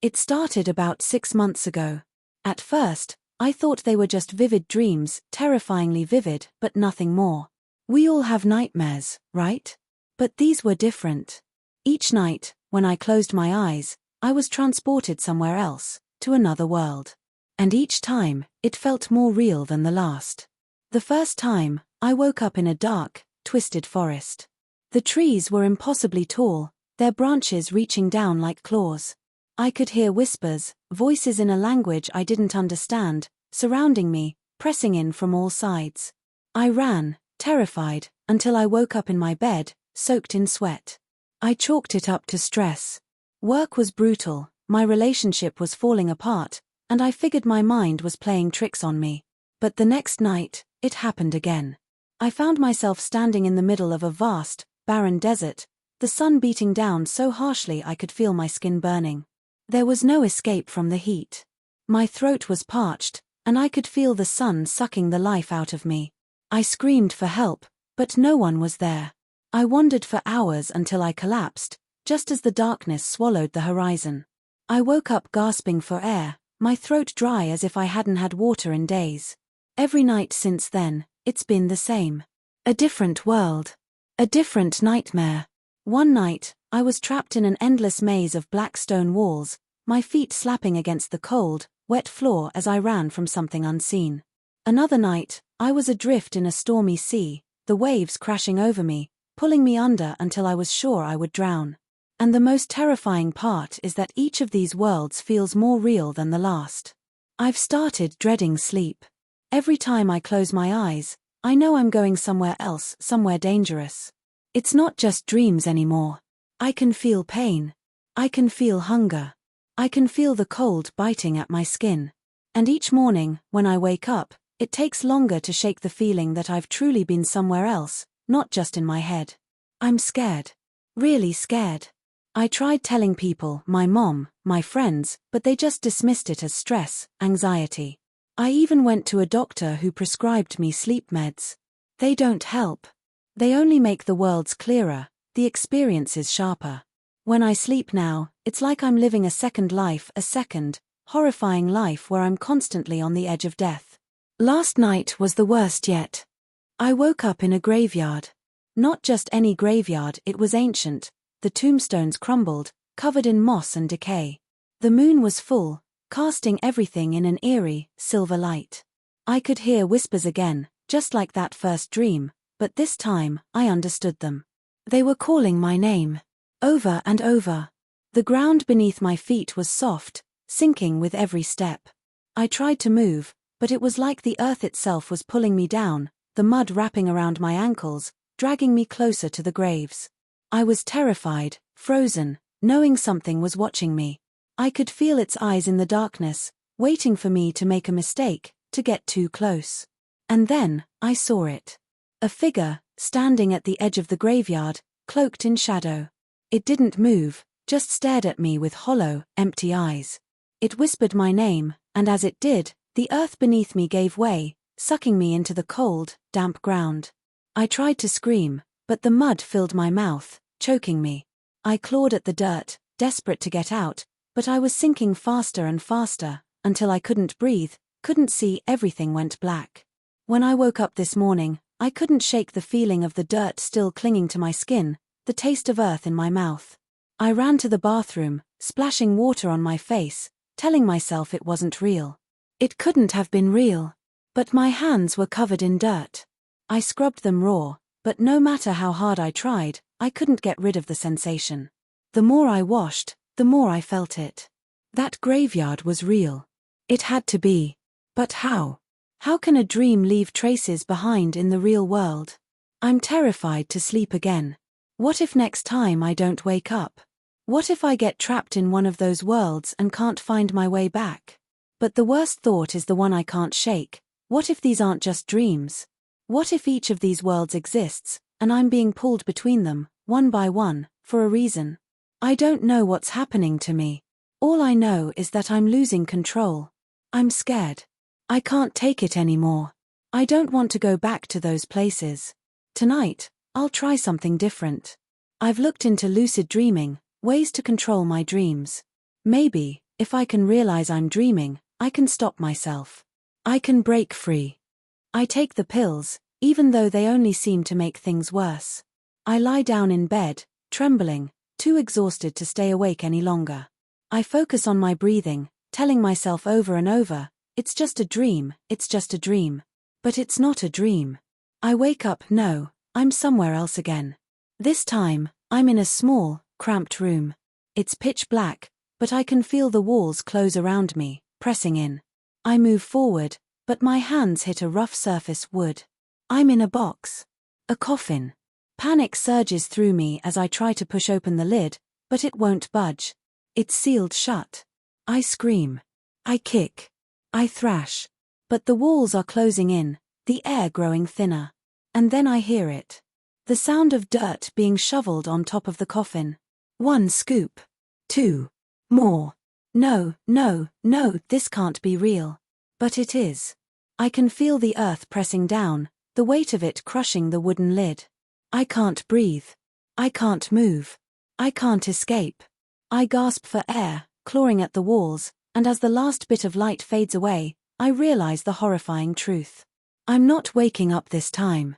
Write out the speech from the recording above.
It started about 6 months ago. At first, I thought they were just vivid dreams, terrifyingly vivid, but nothing more. We all have nightmares, right? But these were different. Each night, when I closed my eyes, I was transported somewhere else, to another world. And each time, it felt more real than the last. The first time, I woke up in a dark, twisted forest. The trees were impossibly tall, their branches reaching down like claws. I could hear whispers, voices in a language I didn't understand, surrounding me, pressing in from all sides. I ran, terrified, until I woke up in my bed, soaked in sweat. I chalked it up to stress. Work was brutal, my relationship was falling apart, and I figured my mind was playing tricks on me. But the next night, it happened again. I found myself standing in the middle of a vast, barren desert, the sun beating down so harshly I could feel my skin burning. There was no escape from the heat. My throat was parched, and I could feel the sun sucking the life out of me. I screamed for help, but no one was there. I wandered for hours until I collapsed, just as the darkness swallowed the horizon. I woke up gasping for air, my throat dry as if I hadn't had water in days. Every night since then, it's been the same. A different world. A different nightmare. One night, I was trapped in an endless maze of black stone walls, my feet slapping against the cold, wet floor as I ran from something unseen. Another night, I was adrift in a stormy sea, the waves crashing over me, pulling me under until I was sure I would drown. And the most terrifying part is that each of these worlds feels more real than the last. I've started dreading sleep. Every time I close my eyes, I know I'm going somewhere else, somewhere dangerous. It's not just dreams anymore. I can feel pain. I can feel hunger. I can feel the cold biting at my skin. And each morning, when I wake up, it takes longer to shake the feeling that I've truly been somewhere else, not just in my head. I'm scared. Really scared. I tried telling people, my mom, my friends, but they just dismissed it as stress, anxiety. I even went to a doctor who prescribed me sleep meds. They don't help. They only make the worlds clearer, the experiences sharper. When I sleep now, it's like I'm living a second life, a second, horrifying life where I'm constantly on the edge of death. Last night was the worst yet. I woke up in a graveyard. Not just any graveyard, it was ancient. The tombstones crumbled, covered in moss and decay. The moon was full, casting everything in an eerie, silver light. I could hear whispers again, just like that first dream, but this time, I understood them. They were calling my name. Over and over. The ground beneath my feet was soft, sinking with every step. I tried to move, but it was like the earth itself was pulling me down, the mud wrapping around my ankles, dragging me closer to the graves. I was terrified, frozen, knowing something was watching me. I could feel its eyes in the darkness, waiting for me to make a mistake, to get too close. And then, I saw it. A figure, standing at the edge of the graveyard, cloaked in shadow. It didn't move, just stared at me with hollow, empty eyes. It whispered my name, and as it did, the earth beneath me gave way, sucking me into the cold, damp ground. I tried to scream, but the mud filled my mouth, choking me. I clawed at the dirt, desperate to get out, but I was sinking faster and faster, until I couldn't breathe, couldn't see, everything went black. When I woke up this morning, I couldn't shake the feeling of the dirt still clinging to my skin, the taste of earth in my mouth. I ran to the bathroom, splashing water on my face, telling myself it wasn't real. It couldn't have been real. But my hands were covered in dirt. I scrubbed them raw, but no matter how hard I tried, I couldn't get rid of the sensation. The more I washed, the more I felt it. That graveyard was real. It had to be. But how? How can a dream leave traces behind in the real world? I'm terrified to sleep again. What if next time I don't wake up? What if I get trapped in one of those worlds and can't find my way back? But the worst thought is the one I can't shake. What if these aren't just dreams? What if each of these worlds exists, and I'm being pulled between them, one by one, for a reason? I don't know what's happening to me. All I know is that I'm losing control. I'm scared. I can't take it anymore. I don't want to go back to those places. Tonight, I'll try something different. I've looked into lucid dreaming, ways to control my dreams. Maybe, If I can realize I'm dreaming, I can stop myself. I can break free. I take the pills, even though they only seem to make things worse. I lie down in bed, trembling, too exhausted to stay awake any longer. I focus on my breathing, telling myself over and over, it's just a dream, it's just a dream. But it's not a dream. I wake up, no, I'm somewhere else again. This time, I'm in a small, cramped room. It's pitch black, but I can feel the walls close around me, pressing in. I move forward, but my hands hit a rough surface wood. I'm in a box. A coffin. Panic surges through me as I try to push open the lid, but it won't budge. It's sealed shut. I scream. I kick. I thrash. But the walls are closing in, the air growing thinner. And then I hear it. The sound of dirt being shoveled on top of the coffin. 1 scoop. 2. More. No, no, no, this can't be real. But it is. I can feel the earth pressing down, the weight of it crushing the wooden lid. I can't breathe. I can't move. I can't escape. I gasp for air, clawing at the walls, and as the last bit of light fades away, I realize the horrifying truth. I'm not waking up this time.